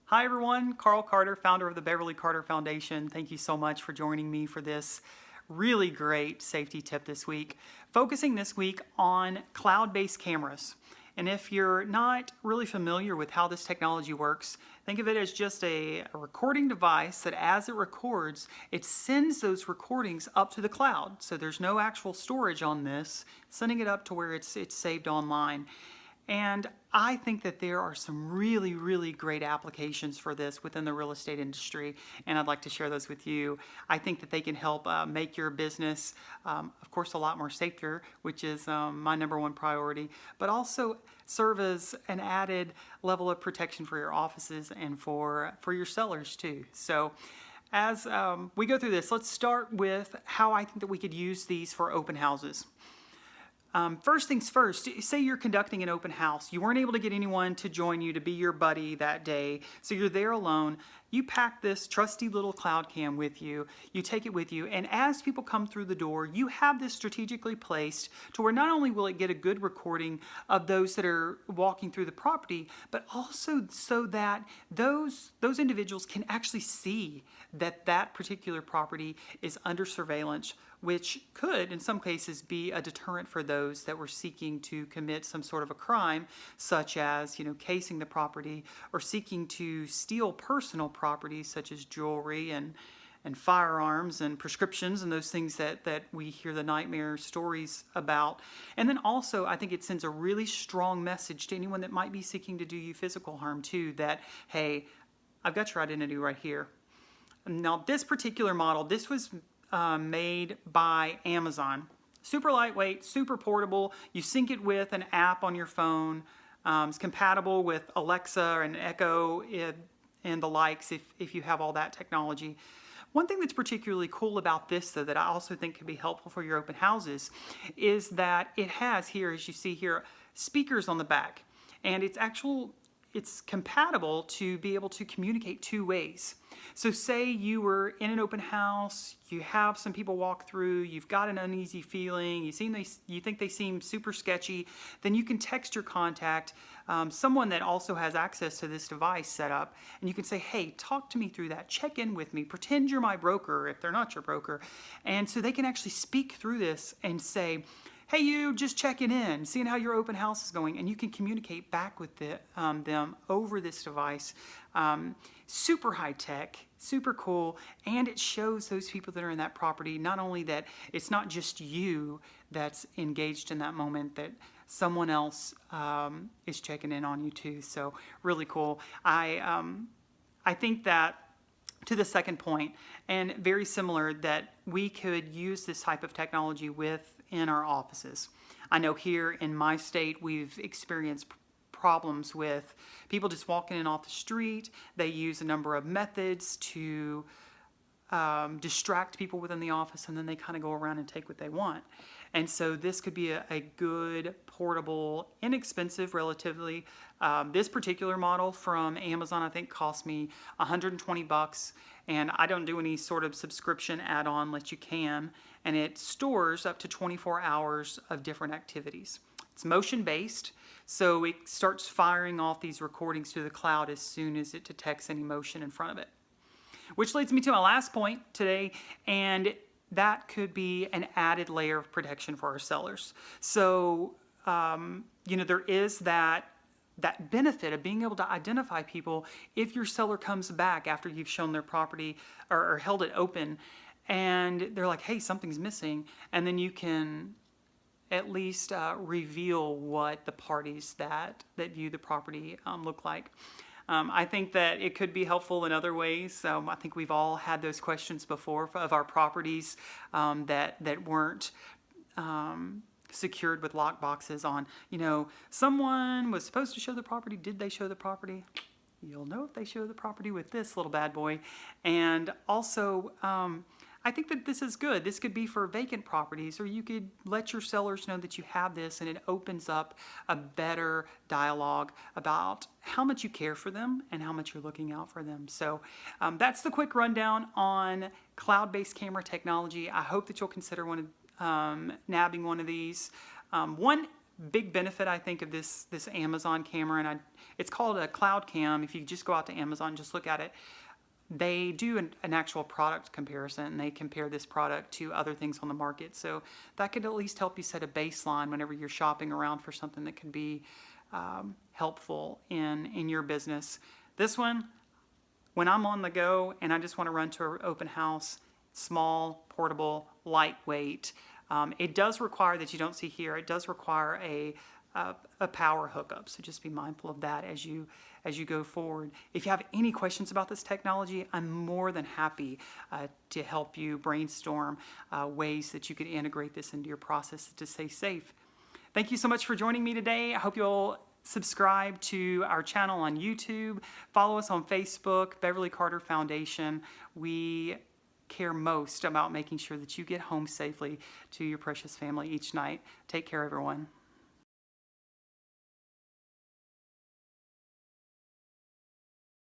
Hi everyone, Carl Carter, founder of the Beverly Carter Foundation. Thank you so much for joining me for this really great safety tip this week. Focusing this week on cloud-based cameras. And if you're not really familiar with how this technology works, think of it as just a recording device that as it records, it sends those recordings up to the cloud. So there's no actual storage on this, sending it up to where it's saved online. And I think that there are some really great applications for this within the real estate industry, and I'd like to share those with you. I think that they can help make your business, of course, a lot more safer, which is my number one priority, but also serve as an added level of protection for your offices and for your sellers too. So as we go through this, let's start with how I think that we could use these for open houses. First things first, say you're conducting an open house. You weren't able to get anyone to join you to be your buddy that day, so you're there alone. You pack this trusty little cloud cam with you, you take it with you, and as people come through the door, you have this strategically placed to where not only will it get a good recording of those that are walking through the property, but also so that those individuals can actually see that that particular property is under surveillance, which could, in some cases, be a deterrent for those that were seeking to commit some sort of a crime, such as, casing the property or seeking to steal personal property, such as jewelry and firearms and prescriptions and those things that we hear the nightmare stories about. And then also, I think it sends a really strong message to anyone that might be seeking to do you physical harm too, that, hey, I've got your identity right here. Now, this particular model, this was made by Amazon. Super lightweight, super portable. You sync it with an app on your phone. It's compatible with Alexa and Echo and the likes if you have all that technology. One thing that's particularly cool about this, though, that I also think can be helpful for your open houses is that it has here, as you see here, speakers on the back. And it's compatible to be able to communicate two ways. So say you were in an open house, you have some people walk through, you've got an uneasy feeling, you think they seem super sketchy, then you can text your contact, someone that also has access to this device set up, and you can say, hey, talk to me through that, check in with me, pretend you're my broker if they're not your broker. And so they can actually speak through this and say, hey, you, just checking in, seeing how your open house is going, and you can communicate back with them over this device. Super high tech, super cool, and it shows those people that are in that property not only that it's not just you that's engaged in that moment, that someone else is checking in on you too. So really cool. I think that to the second point, and very similar, that we could use this type of technology within our offices. I know here in my state we've experienced problems with people just walking in off the street. They use a number of methods to distract people within the office, and then they kind of go around and take what they want. And so this could be a good, portable, inexpensive, relatively. This particular model from Amazon, I think, cost me $120, and I don't do any sort of subscription add-on that you can, and it stores up to 24 hours of different activities. It's motion-based, so it starts firing off these recordings to the cloud as soon as it detects any motion in front of it. Which leads me to my last point today, and that could be an added layer of protection for our sellers. So, there is that benefit of being able to identify people if your seller comes back after you've shown their property or held it open, and they're like, hey, something's missing, and then you can at least reveal what the parties that view the property look like. I think that it could be helpful in other ways. I think we've all had those questions before of our properties that weren't secured with lock boxes on, someone was supposed to show the property. Did they show the property? You'll know if they show the property with this little bad boy. And also, I think that this is good. This could be for vacant properties, or you could let your sellers know that you have this, and it opens up a better dialogue about how much you care for them and how much you're looking out for them. So that's the quick rundown on cloud-based camera technology. I hope that you'll consider nabbing one of these. One Big benefit, I think, of this Amazon camera, and it's called a Cloud Cam. If you just go out to Amazon and just look at it, they do an actual product comparison, and they compare this product to other things on the market. So that could at least help you set a baseline whenever you're shopping around for something that could be helpful in your business. This one, when I'm on the go and I just want to run to an open house, small, portable, lightweight. It does require, that you don't see here, it does require a power hookup. So just be mindful of that as you go forward. If you have any questions about this technology, I'm more than happy to help you brainstorm ways that you could integrate this into your process to stay safe. Thank you so much for joining me today. I hope you'll subscribe to our channel on YouTube. Follow us on Facebook, Beverly Carter Foundation. We care most about making sure that you get home safely to your precious family each night. Take care, everyone.